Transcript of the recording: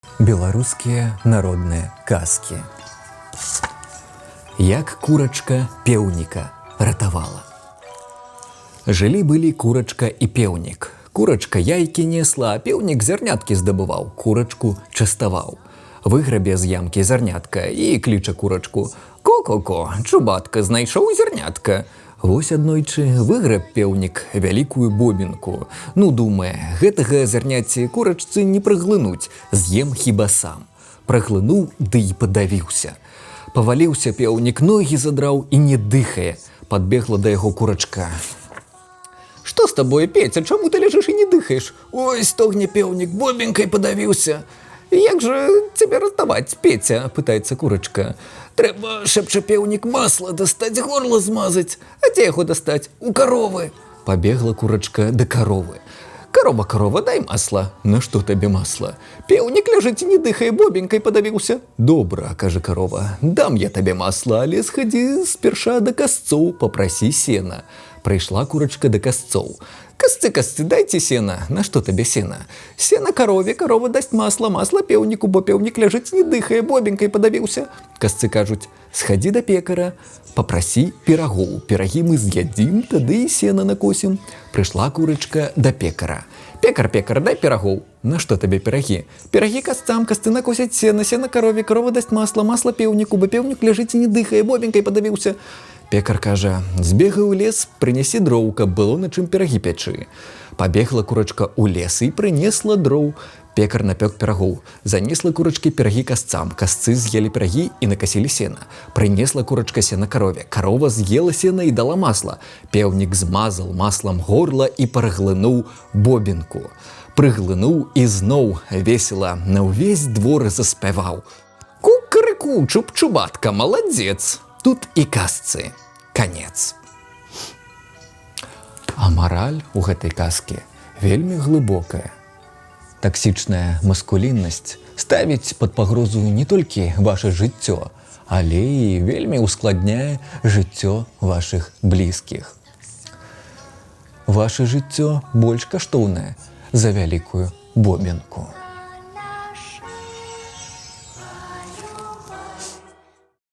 Беларускія народныя казкі. Як курачка пеўніка ратавала. Жылі-былі курачка і пеўнік. Курачка яйкі несла, а пеўнік зярняткі здабываў, курачку частаваў. Выграбе з ямкі зярнятка і кліча курачку: «Ко-ко-ко, чубатка, знайшоў зярнятка». Вось аднойчы выграб пеўнік вялікую бобінку. Ну, думае, гэтага зярняці курачцы не праглынуць, з'ем хіба сам. Праглынуў, ды і падавіўся. Паваліўся пеўнік, ногі задраў і не дыхае. Падбегла да яго курачка. «Што з табой, Петя, чаму ты ляжыш і не дыхаеш?» «Ой, стогне пеўнік, бобінкай падавіўся». «Як жа цябе ратаваць, Петя?» – пытаецца курачка. «Трэба, шэпча пеўнік, масла дастаць, горла змазаць. А дзе яго дастаць? У каровы». Пабегла курачка да каровы. «Карова, карова, дай масла». «На што табе масла?» «Пеўнік ляжыць і не дыхае, бобінкай падавіўся». «Добра», – кажа карова, – «дам я табе масла, але схадзі спярша да касцоў, папрасі сена». Прыйшла курачка да касцоў. «Касцы, касцы, дайце сена». «На што табе сена?» «Сена карове, карова дасць масла, масла пеўніку, бо пеўнік ляжыць не дыхае, бобінкай падавіўся». Касцы кажуць: «Схадзі да пекара, папрасі пірагоў, пірагі мы з'ядзім, тады і сена накосім». Прыйшла курачка да пекара. «Пекар, пекар, дай пірагоў». «На што табе пірагі?» «Пірагі касцам, касцы накосяць сена, сена карове, карова дасць масла, масла пеўніку, бо пеўнік ляжыць і не дыхае, бобінкай падавіўся». Пекар кажа: «Збегай у лес, прынясі дроў, каб было на чым пірагі пячы». Пабегла курачка ў лес і прынесла дроў. Пекар напёк пірагоў. Занесла курачкі пірагі касцам. Касцы з'елі пірагі і накасілі сена. Прынесла курачка сена карове. Карова з'ела сена і дала масла. Пеўнік змазал маслам горла і праглынуў бобінку. Прыглынуў і зноў весела на ўвесь двор заспяваў: «Кукарыку, чуб-чубатка, маладзец». Тут і казцы канец. А мараль у гэтай казкі вельмі глыбокая. Таксічная маскуліннасць ставіць пад пагрозу не толькі ваша жыццё, але і вельмі ускладняе жыццё вашых блізкіх. Ваше жыццё больш каштоўнае за вялікую бобінку.